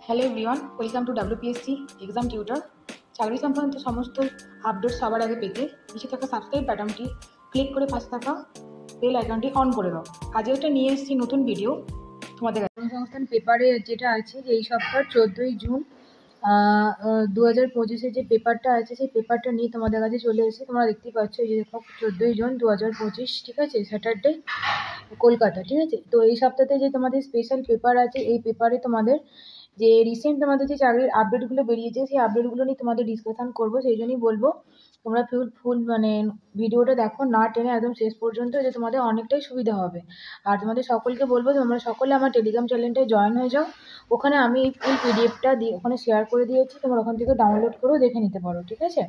Hello everyone, welcome to WPSC exam tutor. চাকরি সংক্রান্ত সমস্ত আপডেট সবার আগে পেতে নিচে থাকা সাবস্ক্রাইব বাটনটি ক্লিক করে পাশে থাকা বেল আইকনটি অন করে দাও। আজকে একটা নিয়ে এসেছি নতুন ভিডিও তোমাদের কর্মসংস্থান পেপারে যেটা আছে যে এই সপ্তাহ 14ই জুন 2025 যে পেপারটা আছে সেই পেপারটা নিয়ে তোমাদের কাছে চলে এসেছি। তোমরা দেখতেই পাচ্ছ এই যে দেখো 14ই জুন 2025, ঠিক আছে, স্যাটারডে, কলকাতা, ঠিক আছে। তো এই সপ্তাহে যে তোমাদের স্পেশাল পেপার আছে এই পেপারে তোমাদের যে রিসেন্ট তোমাদের যে চাকরির আপডেটগুলো বেরিয়েছে সেই আপডেটগুলো নিয়ে তোমাদের ডিসকাশন করবো। সেই জন্যই বলবো তোমরা ফুল মানে ভিডিওটা দেখো, না টেনে একদম শেষ পর্যন্ত, যে তোমাদের অনেকটাই সুবিধা হবে। আর তোমাদের সকলকে বলবো তোমরা সকলে আমার টেলিগ্রাম চ্যানেলটায় জয়েন হয়ে যাও। ওখানে আমি এই ফুল পিডিএফটা দিয়ে ওখানে শেয়ার করে দিয়েছি, তোমরা ওখান থেকে ডাউনলোড করেও দেখে নিতে পারো, ঠিক আছে।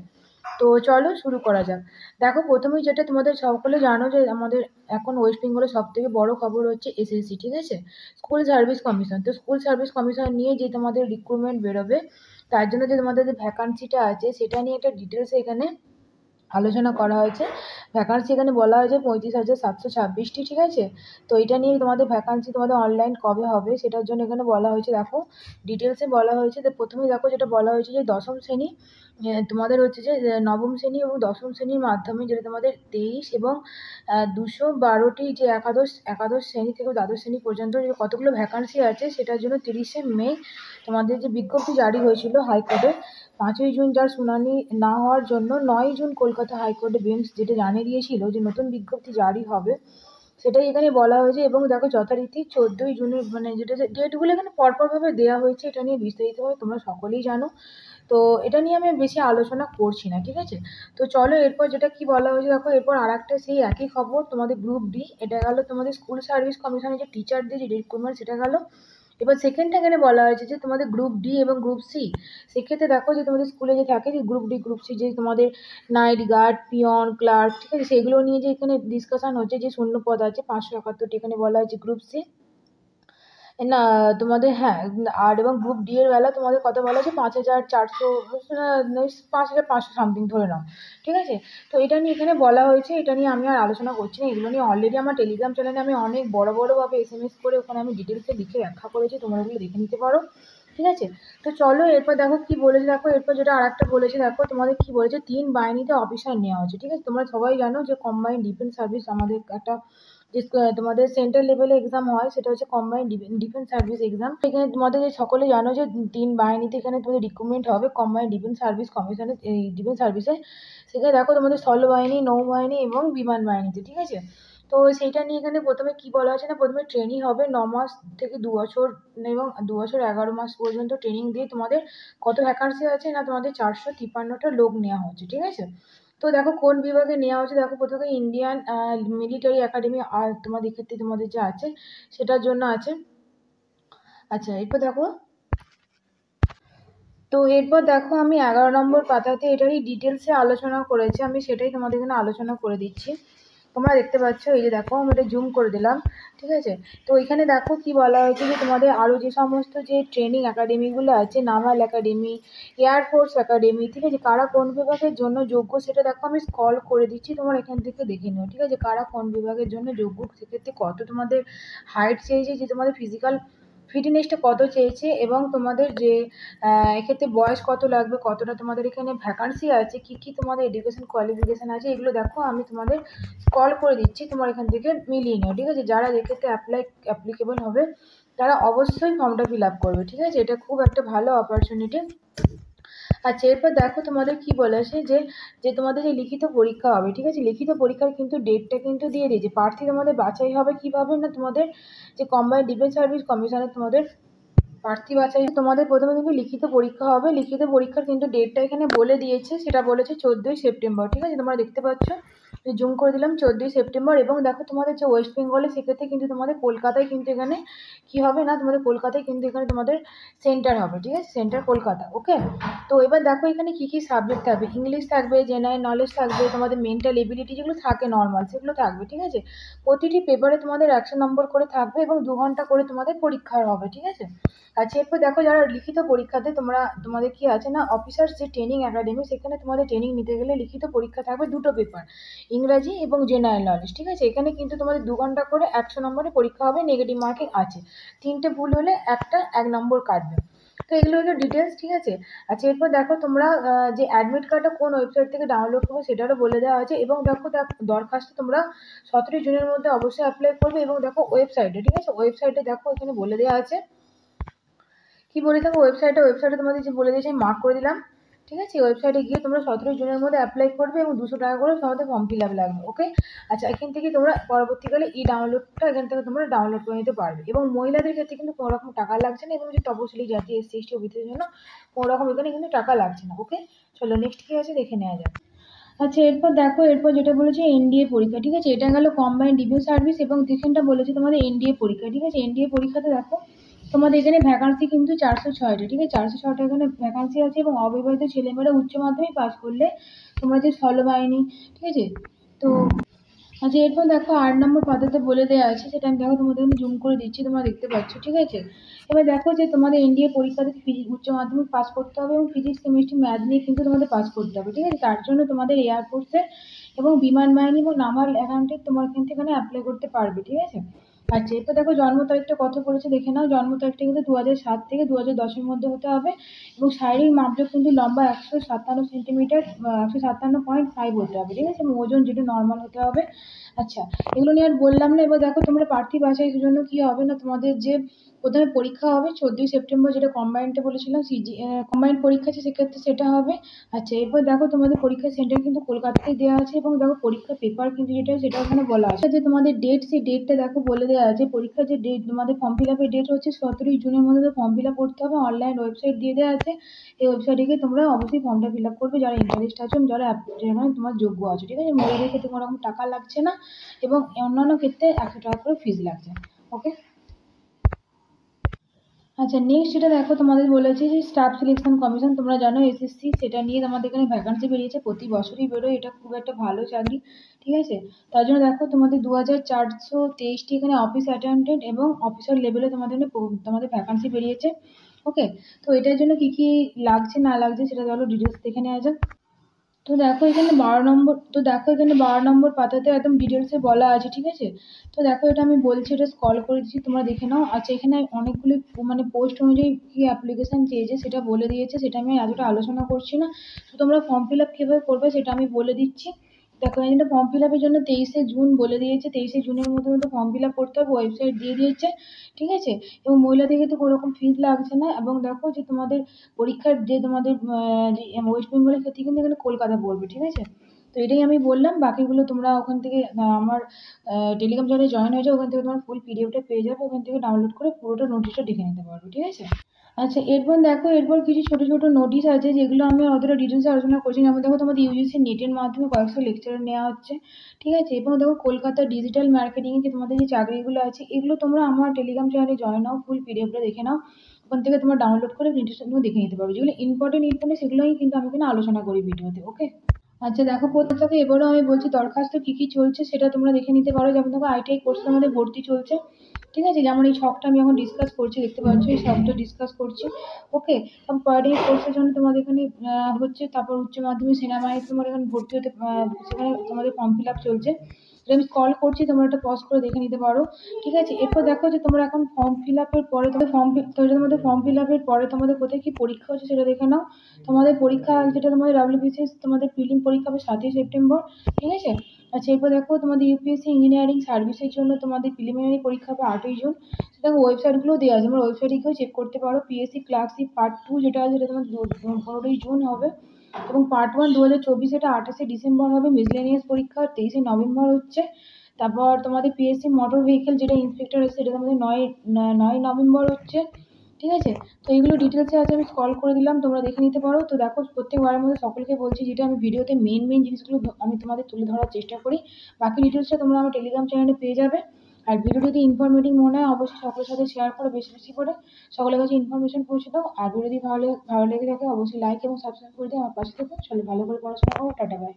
তো চলো শুরু করা যাক। দেখো প্রথমেই যেটা তোমাদের সকলে জানো যে আমাদের এখন ওয়েস্ট বেঙ্গলের সব থেকে বড় খবর হচ্ছে SSC, ঠিক আছে, স্কুল সার্ভিস কমিশন। তো স্কুল সার্ভিস কমিশন নিয়ে যে তোমাদের রিক্রুটমেন্ট বেরোবে তার জন্য যে তোমাদের যে ভ্যাকান্সিটা আছে সেটা নিয়ে একটা ডিটেলস এখানে আলোচনা করা হয়েছে। ভ্যাকান্সি এখানে বলা হয়েছে 35,726টি, ঠিক আছে। তো এটা নিয়ে তোমাদের ভ্যাকান্সি তোমাদের অনলাইন কবে হবে সেটার জন্য এখানে বলা হয়েছে। দেখো ডিটেলসে বলা হয়েছে। তো প্রথমেই দেখো যেটা বলা হয়েছে যে দশম শ্রেণী তোমাদের হচ্ছে যে নবম শ্রেণী এবং দশম শ্রেণীর মাধ্যমে যেটা তোমাদের 23 এবং 212টি যে একাদশ শ্রেণী থেকে দ্বাদশ শ্রেণী পর্যন্ত যে কতগুলো ভ্যাকান্সি আছে সেটার জন্য 30শে মে তোমাদের যে বিজ্ঞপ্তি জারি হয়েছিল হাইকোর্টে, 5ই জুন যার শুনানি না হওয়ার জন্য 9ই জুন কলকাতা হাইকোর্টে বেঞ্চ যেটা জানিয়ে দিয়েছিল যে নতুন বিজ্ঞপ্তি জারি হবে, সেটাই এখানে বলা হয়েছে। এবং দেখো যথারীতি 14ই জুনের মানে যেটা ডেটগুলো এখানে পরপরভাবে দেওয়া হয়েছে, এটা নিয়ে বিস্তারিতভাবে তোমরা সকলেই জানো। তো এটা নিয়ে আমি বেশি আলোচনা করছি না, ঠিক আছে। তো চলো এরপর যেটা কি বলা হয়েছে দেখো, এরপর আর একটা সেই একই খবর তোমাদের গ্রুপ ডি, এটা গেল তোমাদের স্কুল সার্ভিস কমিশনের যে টিচারদের যে রিক্রুটমেন্ট সেটা গেল। এবার সেকেন্ডটা এখানে বলা হয়েছে যে তোমাদের গ্রুপ ডি এবং গ্রুপ সি। সেক্ষেত্রে দেখো যে তোমাদের স্কুলে যে থাকে যে গ্রুপ ডি গ্রুপ সি যে তোমাদের নাইট গার্ড, পিয়ন, ক্লার্ক, ঠিক আছে, সেগুলো নিয়ে যে এখানে ডিসকাশন হচ্ছে যে শূন্য পদ আছে 571টি, এখানে বলা হয়েছে গ্রুপ সি না তোমাদের, হ্যাঁ। আর এবং গ্রুপ ডি এর বেলা তোমাদের কত বলা আছে 5,400, 5,500 সামথিং ধরে নাও, ঠিক আছে। তো এটা নিয়ে এখানে বলা হয়েছে, এটা নিয়ে আমি আর আলোচনা করছি না। এগুলো নিয়ে অলরেডি আমার টেলিগ্রাম চ্যানেলে আমি অনেক বড়ভাবে SMS করে ওখানে আমি ডিটেলসে লিখে ব্যাখ্যা করেছি, তোমরা এগুলো দেখে নিতে পারো, ঠিক আছে। তো চলো এরপর দেখো কি বলেছে। দেখো এরপর যেটা আর একটা বলেছে, দেখো তোমাদের কি বলেছে 3 বাহিনীতে অফিসার নেওয়া হচ্ছে, ঠিক আছে। তোমরা সবাই জানো যে কম্বাইন্ড ডিফেন্স সার্ভিস আমাদের একটা যে তোমাদের সেন্ট্রাল লেভেলে এক্সাম হয় সেটা হচ্ছে কম্বাইন্ড ডিফেন্স সার্ভিস এক্সাম। এখানে তোমাদের যে সকলে জানো যে 3 বাহিনীতে এখানে তোমাদের রিক্রুটমেন্ট হবে কম্বাইন্ড ডিফেন্স সার্ভিস কমিশনের এই ডিফেন্স সার্ভিসে। সেখানে দেখো তোমাদের স্থলবাহিনী, নৌবাহিনী এবং বিমান বাহিনীতে, ঠিক আছে। তো সেইটা নিয়ে এখানে প্রথমে কি বলা আছে না, প্রথমে ট্রেনিং হবে 9 মাস থেকে 2 বছর এবং 2 বছর 11 মাস পর্যন্ত ট্রেনিং দিয়ে তোমাদের কত ভ্যাকান্সি আছে না তোমাদের 453টা লোক নেওয়া হচ্ছে, ঠিক আছে। তো দেখো কোন বিভাগে নেওয়া হচ্ছে, দেখো প্রথমে ইন্ডিয়ান মিলিটারি একাডেমি আর তোমাদের ক্ষেত্রে তোমাদের যে আছে সেটার জন্য আছে। আচ্ছা এরপর দেখো, তো এরপর দেখো আমি 11 নম্বর পাতাতে এটারই ডিটেলসে আলোচনা করেছি, আমি সেটাই তোমাদের এখানে আলোচনা করে দিচ্ছি। তোমরা দেখতে পাচ্ছ, এই যে দেখো আমি এটা জুম করে দিলাম, ঠিক আছে। তো এখানে দেখো কি বলা হয়েছে যে তোমাদের আরও যে সমস্ত যে ট্রেনিং একাডেমিগুলো আছে, নাভাল একাডেমি, এয়ারফোর্স একাডেমি, ঠিক আছে, কারা কোন বিভাগের জন্য যোগ্য সেটা দেখো আমি স্ক্রল করে দিচ্ছি, তোমরা এখান থেকে দেখে নিও, ঠিক আছে, কারা কোন বিভাগের জন্য যোগ্য, সেক্ষেত্রে কত তোমাদের হাইট চেয়েছে, যে তোমাদের ফিজিক্যাল ফিটনেসটা কত চেয়েছে, এবং তোমাদের যে এক্ষেত্রে বয়স কত লাগবে, কতটা তোমাদের এখানে ভ্যাকান্সি আছে, কি কি তোমাদের এডুকেশন কোয়ালিফিকেশান আছে, এগুলো দেখো আমি তোমাদের কল করে দিচ্ছি, তোমার এখান থেকে মিলিয়ে নিও, ঠিক আছে। যারা এক্ষেত্রে অ্যাপ্লিকেবল হবে তারা অবশ্যই ফর্মটা ফিল আপ করবে, ঠিক আছে। এটা খুব একটা ভালো অপরচুনিটি। আচ্ছা এরপর দেখো তোমাদের কি বলেছে যে যে তোমাদের যে লিখিত পরীক্ষা হবে, ঠিক আছে, লিখিত পরীক্ষার কিন্তু ডেটটা কিন্তু দিয়ে দিয়েছে। প্রার্থী তোমাদের বাছাই হবে কিভাবে না, তোমাদের যে কম্বাইন্ড ডিফেন্স সার্ভিস কমিশনের তোমাদের প্রার্থী বাছাই তোমাদের প্রথমে কিন্তু লিখিত পরীক্ষা হবে। লিখিত পরীক্ষার কিন্তু ডেটটা এখানে বলে দিয়েছে, সেটা বলেছে 14ই সেপ্টেম্বর, ঠিক আছে, তোমরা দেখতে পাচ্ছ, জুম করে দিলাম 14ই সেপ্টেম্বর। এবং দেখো তোমাদের যে ওয়েস্ট বেঙ্গলে সেক্ষেত্রে কিন্তু তোমাদের কলকাতায় কিন্তু এখানে কি হবে না, তোমাদের কলকাতায় কিন্তু এখানে তোমাদের সেন্টার হবে, ঠিক আছে, সেন্টার কলকাতা, ওকে। তো এবার দেখো এখানে কি কি সাবজেক্ট থাকবে, ইংলিশ থাকবে, জেনারেল নলেজ থাকবে, তোমাদের মেন্টাল এবিলিটি যেগুলো থাকে নর্মাল সেগুলো থাকবে, ঠিক আছে। প্রতিটি পেপারে তোমাদের 100 নম্বর করে থাকবে এবং 2 ঘন্টা করে তোমাদের পরীক্ষা হবে, ঠিক আছে। আচ্ছা এরপর দেখো যারা লিখিত পরীক্ষাতে তোমাদের কি আছে না, অফিসার্স যে ট্রেনিং একাডেমি সেখানে তোমাদের ট্রেনিং নিতে গেলে লিখিত পরীক্ষা থাকবে 2টো পেপার, ইংরাজি এবং জেনারেল নলেজ, ঠিক আছে। এখানে কিন্তু তোমাদের 2 ঘন্টা করে 100 নম্বরে পরীক্ষা হবে, নেগেটিভ মার্কিং আছে, 3টে ভুল হলে 1 নম্বর কাটবে। তো এগুলো হলো ডিটেলস, ঠিক আছে। আচ্ছা, এরপর দেখো তোমরা যে অ্যাডমিট কার্ডটা কোন ওয়েবসাইট থেকে ডাউনলোড করবে সেটারও বলে দেওয়া আছে, এবং দেখো দরখাস্ত তোমরা 17 জুনের মধ্যে অবশ্যই অ্যাপ্লাই করবে। এবং দেখো ওয়েবসাইটে, ঠিক আছে, ওয়েবসাইটে দেখো এখানে বলে দেওয়া আছে কি বলে থাকো ওয়েবসাইটে তোমাদের যে বলে দিয়েছে আমি মার্ক করে দিলাম, ঠিক আছে। ওয়েবসাইটে গিয়ে তোমরা 17 জুনের মধ্যে অ্যাপ্লাই করবে এবং 200 টাকা করে তোমাদের ফর্ম ফিল আপ লাগবে, ওকে। আচ্ছা, এখান থেকে তোমরা পরবর্তীকালে ডাউনলোডটা এখান থেকে তোমরা ডাউনলোড করে নিতে পারবে। এবং মহিলাদের ক্ষেত্রে কিন্তু কোনো রকম টাকা লাগছে না, এবং যে তপশিলি জাতি এসসি এসটি ওবিসিদের জন্য কোনো রকম এখানে কিন্তু টাকা লাগছে না, ওকে। চলো নেক্সট কি আছে দেখে নেওয়া যাক। আচ্ছা, এরপর দেখো এরপর যেটা বলেছে এনডিএ পরীক্ষা, ঠিক আছে। এটা গেল কম্বাইন্ড রিভিউ সার্ভিস, এবং যেখানটা বলেছে তোমাদের এনডিএ পরীক্ষা, ঠিক আছে। এনডিএ পরীক্ষাতে দেখো তোমাদের এখানে ভ্যাকান্সি কিন্তু 406টা, ঠিক আছে। 406টা এখানে ভ্যাকান্সি আছে, এবং অবিবাহিত ছেলেমেয়েরা উচ্চ মাধ্যমিক পাস করলে তোমরা যে স্থলবাহিনী, ঠিক আছে। তো আচ্ছা, এরপর দেখো 8 নম্বর পাতাতে বলে দেওয়া আছে, সেটা আমি দেখো তোমাদের জুম করে দিচ্ছি, তোমরা দেখতে পাচ্ছ, ঠিক আছে। এবার দেখো যে তোমাদের এনডিএ পরীক্ষাতে উচ্চ মাধ্যমিক পাস করতে হবে, এবং ফিজিক্স কেমিস্ট্রি ম্যাথ নিয়ে কিন্তু তোমাদের পাস করতে হবে, ঠিক আছে। তার জন্য তোমাদের এয়ারফোর্সের এবং বিমান বাহিনী এবং নাভাল অ্যাকাউন্টে তোমার কিন্তু এখানে অ্যাপ্লাই করতে পারবে, ঠিক আছে। আচ্ছা, এরপর দেখো জন্ম তারিখটা কত পড়েছে দেখে নাও। জন্ম তারিখটা কিন্তু 2007 থেকে 2010-এর মধ্যে হতে হবে, এবং শারীরিক মাপজোক কিন্তু লম্বা 157 সেন্টিমিটার, 157.5 হতে হবে, ঠিক আছে। এবং ওজন যেটা নর্মাল হতে হবে। আচ্ছা, এগুলো নিয়ে আর বললাম না। এবার দেখো তোমরা প্রার্থী বাছাইয়ের জন্য কি হবে না, তোমাদের যে প্রথমে পরীক্ষা হবে 14ই সেপ্টেম্বর, যেটা কম্বাইন্ডে বলেছিলাম কম্বাইন্ড পরীক্ষা আছে, সেক্ষেত্রে সেটা হবে। আচ্ছা, এরপর দেখো তোমাদের পরীক্ষার সেন্টার কিন্তু কলকাতাতেই দেওয়া আছে, এবং দেখো পরীক্ষার পেপার কিন্তু যেটা সেটা ওখানে বলা আছে যে তোমাদের ডেট, সেই ডেটটা দেখো বলে দেওয়া আছে। পরীক্ষার যে ডেট তোমাদের ফর্ম ফিল আপের ডেট হচ্ছে 17 জুনের মধ্যে ফর্ম ফিল আপ করতে হবে। অনলাইন ওয়েবসাইট দিয়ে দেওয়া আছে, এই ওয়েবসাইটে গিয়ে তোমরা অবশ্যই ফর্মটা ফিল আপ করবে যারা ইন্টারেস্ট আছে এবং যারা যেখানে তোমার যোগ্য আছে, ঠিক আছে। মহিলাদের ক্ষেত্রে কোনো রকম টাকা লাগছে না, এবং অন্যান্য ক্ষেত্রে 100 টাকা করে ফিস লাগছে, ওকে। আচ্ছা, নেক্সট যেটা দেখো তোমাদের বলেছে যে স্টাফ সিলেকশন কমিশন, তোমরা জানো এসএসসি, সেটা নিয়ে তোমাদের এখানে ভ্যাকান্সি বেরিয়েছে, প্রতি বছরই বেরোয়, এটা খুব একটা ভালো চাকরি, ঠিক আছে। তার জন্য দেখো তোমাদের 2423টি এখানে অফিস অ্যাটেন্ডেন্ট এবং অফিসার লেভেলে তোমাদের এখানে তোমাদের ভ্যাকান্সি বেরিয়েছে, ওকে। তো এটার জন্য কি কি লাগছে না লাগছে সেটা চলো ডিটেলস দেখে নেওয়া যাক। তো দেখো এখানে 12 নম্বর পাতাতে একদম ডিটেলসে বলা আছে, ঠিক আছে। তো দেখো এটা আমি বলছি, এটা স্ক্রল করে দিচ্ছি, তোমরা দেখে নাও। আচ্ছা, এখানে অনেকগুলি মানে পোস্ট অনুযায়ী কি অ্যাপ্লিকেশন চেয়েছে সেটা বলে দিয়েছে, সেটা আমি এতটা আলোচনা করছি না। তো তোমরা ফর্ম ফিল আপ কীভাবে করবে সেটা আমি বলে দিচ্ছি। দেখো এখানে ফর্ম ফিল আপের জন্য 23শে জুন বলে দিয়েছে, 23শে জুনের মধ্যে ফর্ম ফিল আপ করতে হবে, ওয়েবসাইট দিয়ে দিয়েছে, ঠিক আছে। এবং মহিলাদের ক্ষেত্রে কোনো রকম ফিস লাগছে না। এবং দেখো যে তোমাদের পরীক্ষার যে তোমাদের যে ওয়েস্ট বেঙ্গলের ক্ষেত্রে কিন্তু এখানে কলকাতা পড়বে, ঠিক আছে। তো এটাই আমি বললাম, বাকিগুলো তোমরা ওখান থেকে আমার টেলিগ্রাম চ্যানেলে জয়েন হয়ে যাও, ওখান থেকে তোমার ফুল পিডিএফটা পেয়ে যাবে, ওখান থেকে ডাউনলোড করে পুরোটা নোটিশটা দেখে নিতে পারবে, ঠিক আছে। আচ্ছা, এরপর দেখো এরপর কিছু ছোট ছোট নোটিশ আছে, যেগুলো আমি অতটা ডিটেলসে আলোচনা করছি না। যেমন দেখো তোমাদের ইউজিসি নেটের মাধ্যমে কয়েকশো লেকচার নেওয়া হচ্ছে, ঠিক আছে। এবং দেখো কলকাতা ডিজিটাল মার্কেটিং যে তোমাদের যে চাকরিগুলো আছে, এগুলো তোমরা আমার টেলিগ্রাম চ্যানেলে জয়েন হও, ফুল পিডিএফটা দেখে নাও, ওখান থেকে তোমরা ডাউনলোড করে ডিটেলসটা তুমি দেখে নিতে পারবে। যেগুলো ইম্পর্টেন্ট সেগুলোই কিন্তু আমি এখানে আলোচনা করি ভিডিওতে, ওকে। আচ্ছা, দেখো প্রত্যেককে এবারও আমি বলছি দরখাস্ত কি কি চলছে সেটা তোমরা দেখে নিতে পারো। যেমন দেখো আইটিআই কোর্সের মধ্যে ভর্তি চলছে, ঠিক আছে। যেমন এই ছকটা আমি এখন ডিসকাস করছি, দেখতে পাচ্ছ এই ছকটা ডিসকাস করছি, ওকে। তারপর পলিটেকনিক কোর্সের জন্য তোমাদের এখানে হচ্ছে, তারপর উচ্চ মাধ্যমিক সেনাবাহিনীতে তোমার এখানে ভর্তি হতে সেখানে তোমাদের ফর্ম ফিল আপ চলছে। এটা আমি স্ক্রল করছি, তোমরা একটা পজ করে দেখে নিতে পারো, ঠিক আছে। এরপর দেখো যে তোমরা এখন ফর্ম ফিল আপের পরে তোমাদের ফর্ম ফিল আপের পরে তোমাদের কোথায় কি পরীক্ষা হচ্ছে সেটা দেখে নাও। তোমাদের পরীক্ষা যেটা তোমাদের ডাব্লিউবিসিএস তোমাদের প্রিলিম পরীক্ষা হবে 7ই সেপ্টেম্বর, ঠিক আছে। আচ্ছা, এরপর দেখো তোমাদের ইউপিএসসি ইঞ্জিনিয়ারিং সার্ভিসের জন্য তোমাদের প্রিলিমিনারি পরীক্ষা হবে 8ই জুন। সেটা ওয়েবসাইটগুলো দেওয়া আছে, আমরা ওয়েবসাইটে গিয়েও চেক করতে পারো। পিএসসি ক্লার্কশিপ পার্ট 2 যেটা আছে সেটা তোমার 15ই জুন হবে, এবং পার্ট 1 2024 এটা 28শে ডিসেম্বর হবে। মিসলেনিয়াস পরীক্ষা 23শে নভেম্বর হচ্ছে। তারপর তোমাদের পিএসসি মোটর ভেহিকেল যেটা ইন্সপেক্টর আছে সেটা তোমাদের 9ই নভেম্বর হচ্ছে, ঠিক আছে। তো এইগুলো ডিটেলসে আছে, আমি স্ক্রল করে দিলাম, তোমরা দেখে নিতে পারো। তো দেখো প্রত্যেকবারের মধ্যে সকলকে বলছি, যেটা আমি ভিডিওতে মেন জিনিসগুলো আমি তোমাদের তুলে ধরার চেষ্টা করি, বাকি ডিটেলসটা তোমরা আমার টেলিগ্রাম চ্যানেলে পেয়ে যাবে। আর ভিডিও যদি ইনফরমেটিভ মনে হয় অবশ্যই সকলের সাথে শেয়ার করো, বেশি বেশি করে সকলের কাছে ইনফরমেশন পৌঁছে দাও। আর ভিডিও যদি ভালো লেগে থাকে অবশ্যই লাইক এবং সাবস্ক্রাইব করে দিয়ে আমার পাশে থেকো। চলো ভালো করে পড়াশোনা করো, টাটা বাই।